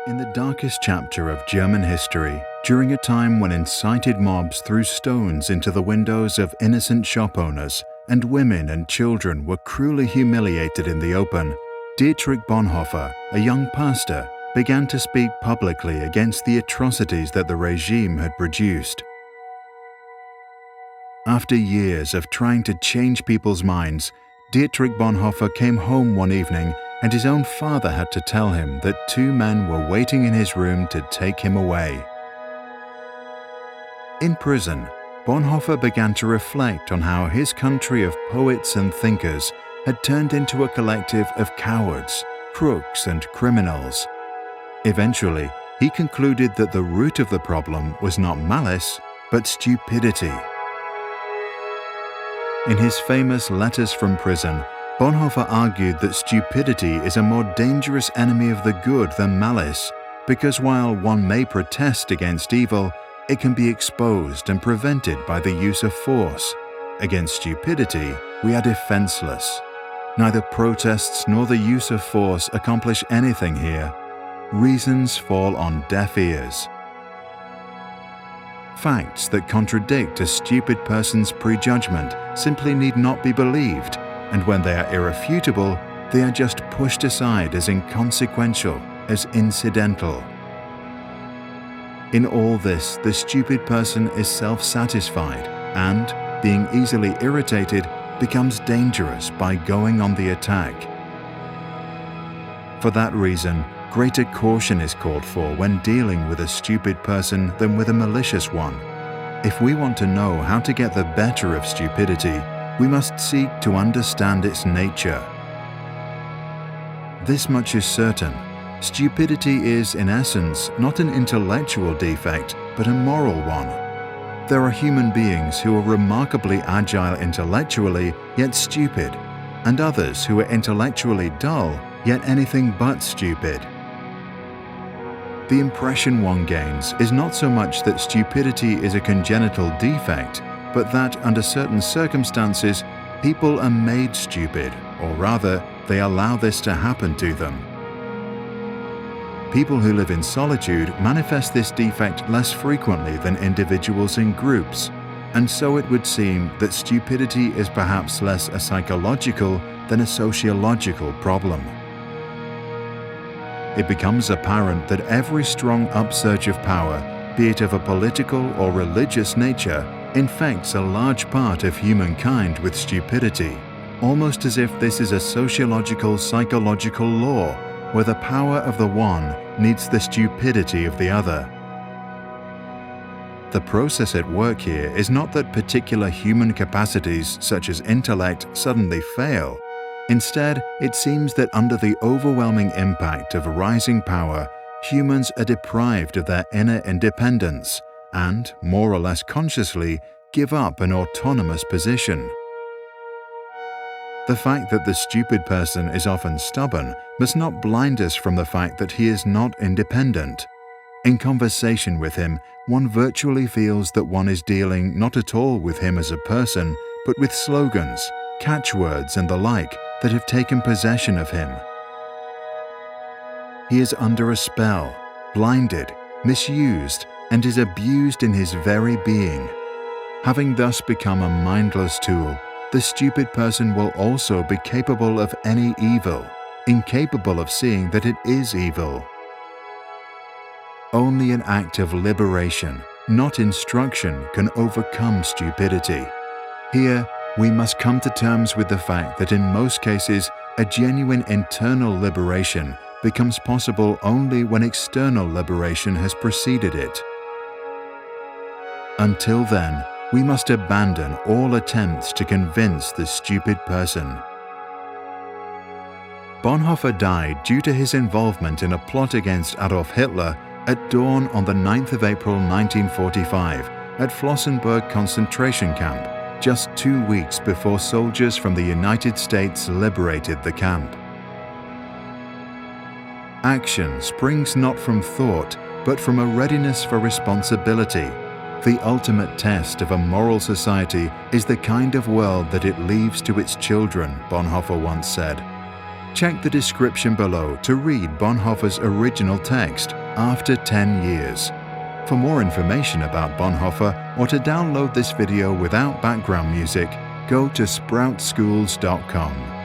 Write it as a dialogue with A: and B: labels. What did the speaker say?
A: In the darkest chapter of German history, during a time when incited mobs threw stones into the windows of innocent shop owners and women and children were cruelly humiliated in the open, Dietrich Bonhoeffer, a young pastor, began to speak publicly against the atrocities that the regime had produced. After years of trying to change people's minds, Dietrich Bonhoeffer came home one evening and his own father had to tell him that two men were waiting in his room to take him away. In prison, Bonhoeffer began to reflect on how his country of poets and thinkers had turned into a collective of cowards, crooks, and criminals. Eventually, he concluded that the root of the problem was not malice, but stupidity. In his famous Letters from Prison, Bonhoeffer argued that stupidity is a more dangerous enemy of the good than malice, because while one may protest against evil, it can be exposed and prevented by the use of force. Against stupidity, we are defenseless. Neither protests nor the use of force accomplish anything here. Reasons fall on deaf ears. Facts that contradict a stupid person's prejudgment simply need not be believed, and when they are irrefutable, they are just pushed aside as inconsequential, as incidental. In all this, the stupid person is self-satisfied and, being easily irritated, becomes dangerous by going on the attack. For that reason, greater caution is called for when dealing with a stupid person than with a malicious one. If we want to know how to get the better of stupidity, we must seek to understand its nature. This much is certain. Stupidity is, in essence, not an intellectual defect, but a moral one. There are human beings who are remarkably agile intellectually, yet stupid, and others who are intellectually dull, yet anything but stupid. The impression one gains is not so much that stupidity is a congenital defect, but that under certain circumstances, people are made stupid, or rather, they allow this to happen to them. People who live in solitude manifest this defect less frequently than individuals in groups, and so it would seem that stupidity is perhaps less a psychological than a sociological problem. It becomes apparent that every strong upsurge of power, be it of a political or religious nature, infects a large part of humankind with stupidity, almost as if this is a sociological psychological law, where the power of the one needs the stupidity of the other. The process at work here is not that particular human capacities such as intellect suddenly fail. Instead, it seems that under the overwhelming impact of rising power, humans are deprived of their inner independence and, more or less consciously, give up an autonomous position. The fact that the stupid person is often stubborn must not blind us from the fact that he is not independent. In conversation with him, one virtually feels that one is dealing not at all with him as a person, but with slogans, catchwords and the like that have taken possession of him. He is under a spell, blinded, misused, and is abused in his very being. Having thus become a mindless tool, the stupid person will also be capable of any evil, incapable of seeing that it is evil. Only an act of liberation, not instruction, can overcome stupidity. Here, we must come to terms with the fact that in most cases, a genuine internal liberation becomes possible only when external liberation has preceded it. Until then, we must abandon all attempts to convince the stupid person. Bonhoeffer died due to his involvement in a plot against Adolf Hitler at dawn on the 9th of April 1945 at Flossenbürg concentration camp, just 2 weeks before soldiers from the United States liberated the camp. Action springs not from thought, but from a readiness for responsibility. The ultimate test of a moral society is the kind of world that it leaves to its children, Bonhoeffer once said. Check the description below to read Bonhoeffer's original text after 10 years. For more information about Bonhoeffer or to download this video without background music, go to sproutschools.com.